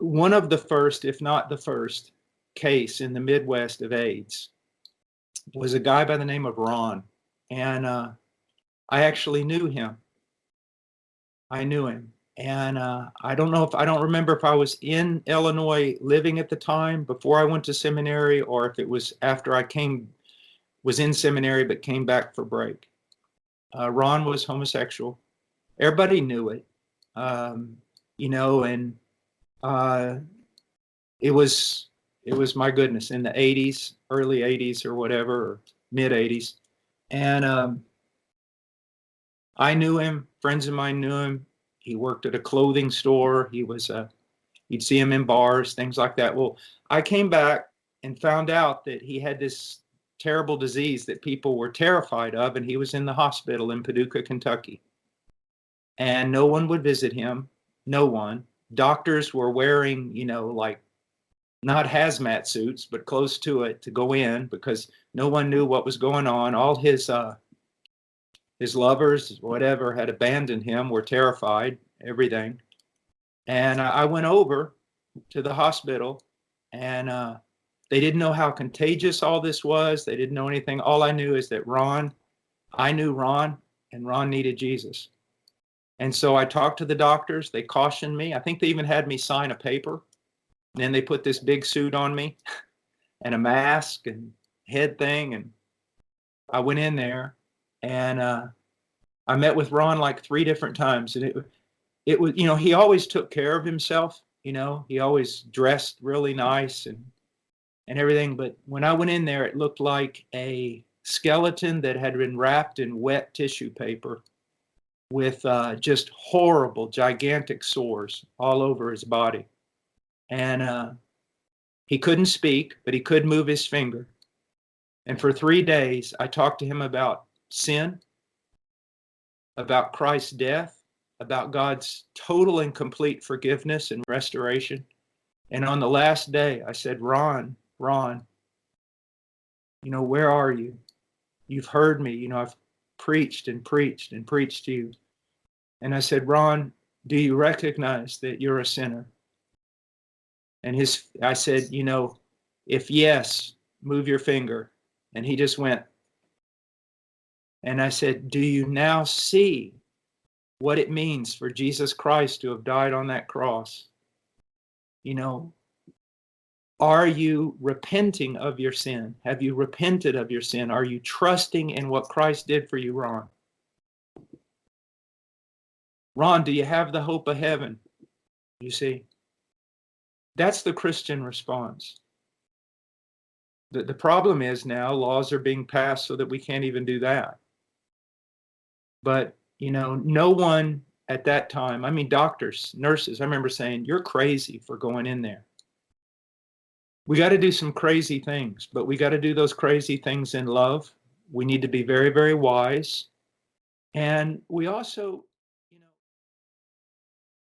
one of the first, if not the first, case in the Midwest of AIDS was a guy by the name of Ron. And I actually knew him. I knew him. And I don't remember if I was in Illinois living at the time before I went to seminary, or if it was after I was in seminary but came back for break. Ron was homosexual. Everybody knew it, you know, and it was my goodness in the 80s, early 80s or whatever, or mid 80s. And I knew him, friends of mine knew him. He worked at a clothing store. You'd see him in bars, things like that. Well, I came back and found out that he had this terrible disease that people were terrified of, and he was in the hospital in Paducah, Kentucky. And no one would visit him, no one. Doctors were wearing, you know, like not hazmat suits, but close to it to go in because no one knew what was going on. All his lovers, whatever, had abandoned him, were terrified, everything. And I went over to the hospital, and they didn't know how contagious all this was. They didn't know anything. All I knew is that I knew Ron, and Ron needed Jesus. And so I talked to the doctors. They cautioned me. I think they even had me sign a paper. And then they put this big suit on me and a mask and head thing. And I went in there, and I met with Ron like 3 different times. And it was, you know, he always took care of himself. You know, he always dressed really nice and everything. But when I went in there, it looked like a skeleton that had been wrapped in wet tissue paper with just horrible, gigantic sores all over his body. And he couldn't speak, but he could move his finger. And for 3 days, I talked to him about sin, about Christ's death, about God's total and complete forgiveness and restoration. And on the last day, I said, Ron, you know, where are you? You've heard me. You know, I've preached and preached and preached to you. And I said, Ron, do you recognize that you're a sinner? And I said, you know, if yes, move your finger. And he just went. And I said, do you now see what it means for Jesus Christ to have died on that cross? You know, are you repenting of your sin? Have you repented of your sin? Are you trusting in what Christ did for you, Ron? Ron, do you have the hope of heaven? You see, that's the Christian response. The problem is now laws are being passed so that we can't even do that. But, you know, no one at that time, I mean, doctors, nurses, I remember saying, you're crazy for going in there. We got to do some crazy things, but we got to do those crazy things in love. We need to be very, very wise. And we also